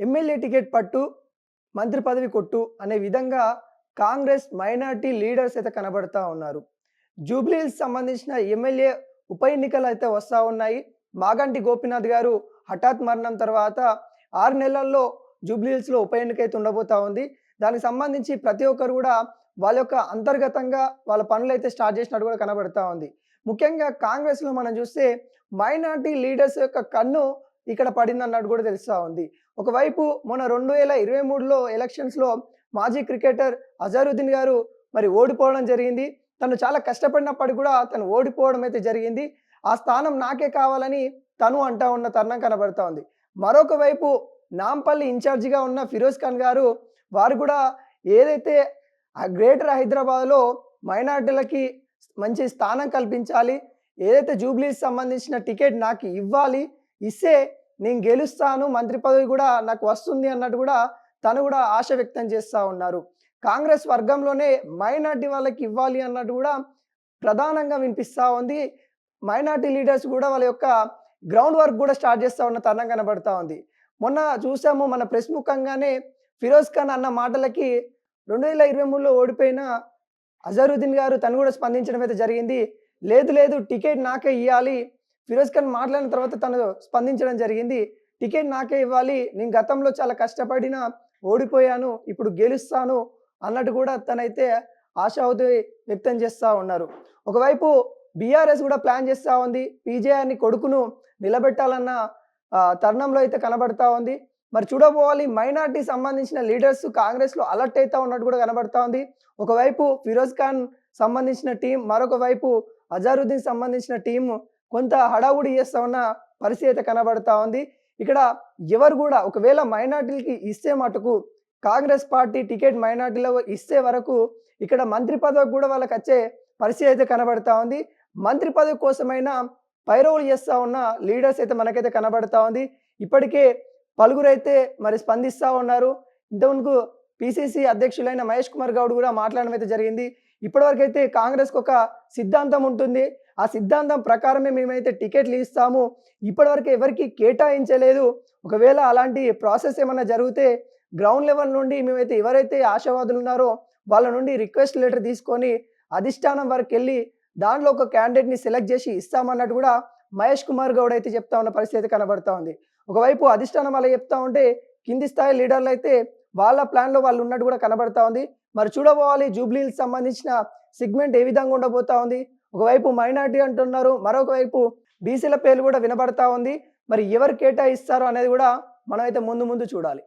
MLA ticket పట్టు, మంత్రి పదవి కొట్టు అనే విధంగా కాంగ్రెస్ మైనారిటీ లీడర్స్ అయితే కనబడతా ఉన్నారు. జూబ్లీహిల్స్ సంబంధించిన ఎమ్మెల్యే ఉప ఎన్నికలు అయితే వస్తా ఉన్నాయి. మాగంటి గోపీనాథ్ గారు హఠాత్ మరణం తర్వాత 6 నెలల్లో జూబ్లీహిల్స్‌లో ఉప ఎన్నిక అయితే ఉండబోతా ఉంది. దానికి సంబంధించి ప్రతి ఒక్కరు కూడా వాళ్ళ యొక్క అంతర్గతంగా వాళ్ళ పనులైతే స్టార్ట్ చేసినట్టు కూడా కనబడతా ఉంది. ముఖ్యంగా కాంగ్రెస్‌లో మనం చూస్తే మైనారిటీ లీడర్స్ యొక్క కన్ను ఇక్కడ పడిందన్నట్టు కూడా తెలుస్తా ఉంది. ఒకవైపు మొన్న 2023లో ఎలక్షన్స్‌లో మాజీ క్రికెటర్ అజరుద్దీన్ గారు మరి ఓడిపోవడం జరిగింది. తను చాలా కష్టపడినప్పటికి కూడా తను ఓడిపోవడం అయితే జరిగింది. ఆ స్థానం నాకే కావాలని తను అంటా ఉన్న తరుణం కనబడతా ఉంది. మరొక వైపు నాంపల్లి ఇన్ఛార్జిగా ఉన్న ఫిరోజ్ ఖాన్ గారు వారు కూడా ఏదైతే గ్రేటర్ హైదరాబాద్‌లో మైనారిటీలకి మంచి స్థానం కల్పించాలి. ఏదైతే జూబ్లీస్ సంబంధించిన టికెట్ నాకు ఇవ్వాలి. ఇస్తే నేను గెలుస్తాను. మంత్రి పదవి కూడా నాకు వస్తుంది అన్నట్టు కూడా తను కూడా ఆశ వ్యక్తం చేస్తా ఉన్నారు. కాంగ్రెస్ వర్గంలోనే మైనారిటీ వాళ్ళకి ఇవ్వాలి అన్నట్టు కూడా ప్రధానంగా వినిపిస్తా ఉంది. మైనారిటీ లీడర్స్ కూడా వాళ్ళ యొక్క గ్రౌండ్ వర్క్ కూడా స్టార్ట్ చేస్తా ఉన్న తరుణం కనబడతా ఉంది. మొన్న చూసాము మన ప్రెస్ ముఖంగానే ఫిరోజ్ ఖాన్ అన్న మాటలకి 2023లో ఓడిపోయిన అజరుద్దీన్ గారు తను కూడా స్పందించడం అయితే జరిగింది. లేదు లేదు టికెట్ నాకే ఇయ్యాలి. ఫిరోజ్ ఖాన్ మాట్లాడిన తర్వాత తను స్పందించడం జరిగింది. టికెట్ నాకే ఇవ్వాలి. నేను గతంలో చాలా కష్టపడిన ఓడిపోయాను. ఇప్పుడు గెలుస్తాను అన్నట్టు కూడా తనైతే ఆశావహుతి వ్యక్తం చేస్తా ఉన్నారు. ఒకవైపు బీఆర్ఎస్ కూడా ప్లాన్ చేస్తా ఉంది. పీజేఆర్‌ని కొడుకును నిలబెట్టాలన్న తరుణంలో అయితే కనబడతా ఉంది. మరి చూడబోవాలి మైనారిటీ సంబంధించిన లీడర్స్ కాంగ్రెస్‌లో అలర్ట్ అయితా ఉన్నట్టు కూడా కనబడతా ఉంది. ఒకవైపు ఫిరోజ్ ఖాన్ సంబంధించిన టీం, మరొక వైపు అజరుద్దీన్ సంబంధించిన టీం కొంత హడావుడి చేస్తా ఉన్న పరిస్థితి అయితే కనబడతా ఉంది. ఇక్కడ ఎవరు కూడా ఒకవేళ మైనారిటీలకి ఇస్తే మటుకు కాంగ్రెస్ పార్టీ టికెట్ మైనారిటీలో ఇస్తే వరకు ఇక్కడ మంత్రి పదవి కూడా వాళ్ళకి వచ్చే పరిస్థితి అయితే కనబడతా ఉంది. మంత్రి పదవి కోసమైనా పైరవులు చేస్తా ఉన్న లీడర్స్ అయితే మనకైతే కనబడతా ఉంది. ఇప్పటికే పలువురైతే మరి స్పందిస్తా ఉన్నారు. ఇంతకుముందు పిసిసి అధ్యక్షులైన మహేష్ కుమార్ గౌడ్ కూడా మాట్లాడడం అయితే జరిగింది. ఇప్పటివరకైతే కాంగ్రెస్‌కి ఒక సిద్ధాంతం ఉంటుంది. ఆ సిద్ధాంతం ప్రకారమే మేమైతే టికెట్లు ఇస్తాము. ఇప్పటివరకు ఎవరికీ కేటాయించలేదు. ఒకవేళ అలాంటి ప్రాసెస్ ఏమన్నా జరిగితే గ్రౌండ్ లెవెల్ నుండి మేమైతే ఎవరైతే ఆశావాదులు ఉన్నారో వాళ్ళ నుండి రిక్వెస్ట్ లెటర్ తీసుకొని అధిష్టానం వరకెళ్ళి దాంట్లో ఒక క్యాండిడేట్‌ని సెలెక్ట్ చేసి ఇస్తామన్నట్టు కూడా మహేష్ కుమార్ గౌడ్ అయితే చెప్తా ఉన్న పరిస్థితి అయితే కనబడతా ఉంది. ఒకవైపు అధిష్టానం అలా చెప్తా ఉంటే కింది స్థాయి లీడర్లు అయితే వాళ్ళ ప్లాన్‌లో వాళ్ళు ఉన్నట్టు కూడా కనబడతా ఉంది. మరి చూడబోవాలి జూబ్లీహిల్స్ సంబంధించిన సెగ్మెంట్ ఏ విధంగా ఉండబోతా ఉంది. ఒకవైపు మైనారిటీ అంటున్నారు. మరొక వైపు బీసీల పేర్లు కూడా వినబడతా ఉంది. మరి ఎవరు కేటాయిస్తారో అనేది కూడా మనమైతే ముందు చూడాలి.